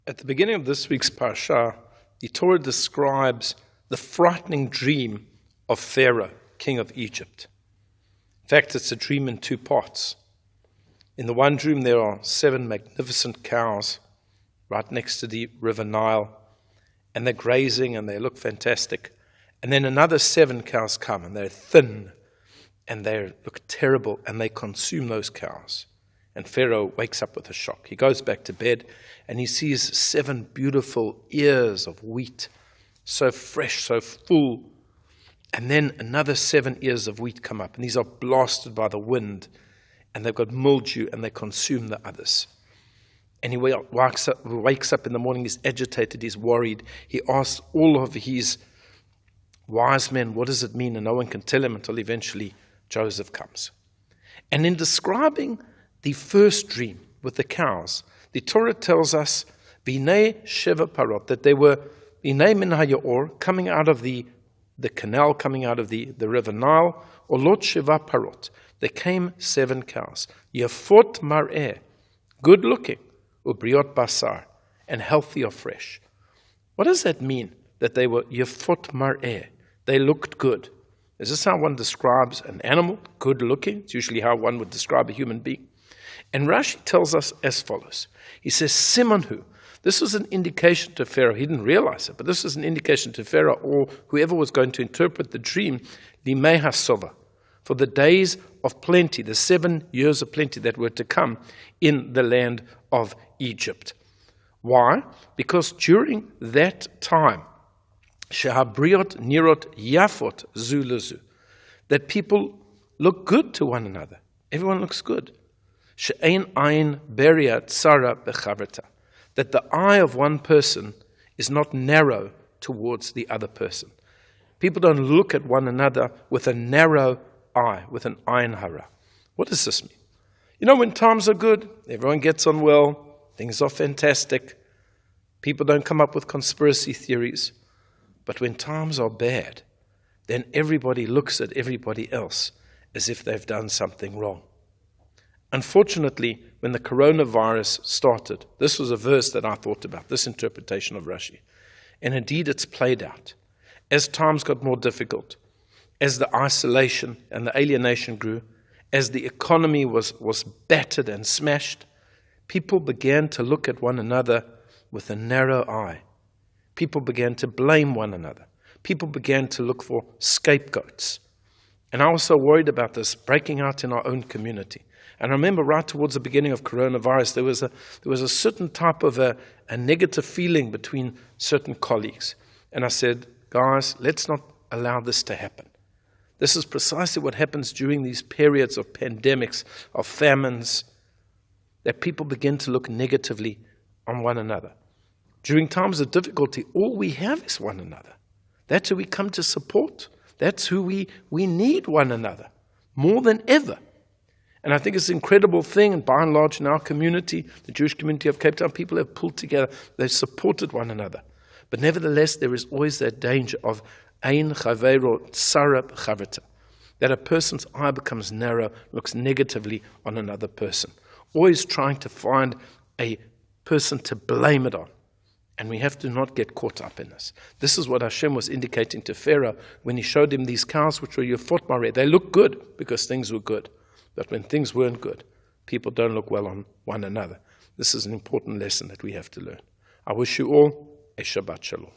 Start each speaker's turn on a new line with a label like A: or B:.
A: At the beginning of this week's parasha, the Torah describes the frightening dream of Pharaoh, king of Egypt. In fact, it's a dream in two parts. In the one dream, there are 7 magnificent cows right next to the river Nile, and they're grazing and they look fantastic. And then another 7 cows come, and they're thin, and they look terrible, and they consume those cows. And Pharaoh wakes up with a shock. He goes back to bed, and he sees 7 beautiful ears of wheat, so fresh, so full. And then another 7 ears of wheat come up, and these are blasted by the wind, and they've got mildew, and they consume the others. And he wakes up in the morning, he's agitated, he's worried. He asks all of his wise men, what does it mean? And no one can tell him until eventually Joseph comes. And in describing the first dream with the cows, the Torah tells us, B'nei Sheva Parot, that they were B'nei Min HaYaor, coming out of the canal, coming out of the river Nile, or Lot Sheva Parot. There came 7 cows, Yafot Mar'eh, good looking, Ubriot Basar, and healthy or fresh. What does that mean, that they were Yafot Mar'eh? They looked good. Is this how one describes an animal, good looking? It's usually how one would describe a human being. And Rashi tells us as follows. He says, Simonhu. This was an indication to Pharaoh. He didn't realize it, but this was an indication to Pharaoh or whoever was going to interpret the dream, Limei HaSova, for the days of plenty, the 7 years of plenty that were to come in the land of Egypt. Why? Because during that time, Shehabriot Nirot Yafot Zulazu, that people look good to one another. Everyone looks good. She'ein ayin beria tzara bechaverta, that the eye of one person is not narrow towards the other person. People don't look at one another with a narrow eye, with an ayin hara. What does this mean? You know, when times are good, everyone gets on well, things are fantastic, people don't come up with conspiracy theories. But when times are bad, then everybody looks at everybody else as if they've done something wrong. Unfortunately, when the coronavirus started, this was a verse that I thought about, this interpretation of Rashi. And indeed, it's played out. As times got more difficult, as the isolation and the alienation grew, as the economy was battered and smashed, people began to look at one another with a narrow eye. People began to blame one another. People began to look for scapegoats. And I was so worried about this breaking out in our own community. And I remember right towards the beginning of coronavirus, there was a certain type of a negative feeling between certain colleagues. And I said, guys, let's not allow this to happen. This is precisely what happens during these periods of pandemics, of famines, that people begin to look negatively on one another. During times of difficulty, all we have is one another. That's who we come to support. That's who we need one another, more than ever. And I think it's an incredible thing, and by and large in our community, the Jewish community of Cape Town, people have pulled together, they've supported one another. But nevertheless, there is always that danger of ein chaveiro tzara b'chaverta, that a person's eye becomes narrow, looks negatively on another person, always trying to find a person to blame it on. And we have to not get caught up in this. This is what Hashem was indicating to Pharaoh when he showed him these cows which were Yafot Mareh. They look good because things were good. But when things weren't good, people don't look well on one another. This is an important lesson that we have to learn. I wish you all a Shabbat Shalom.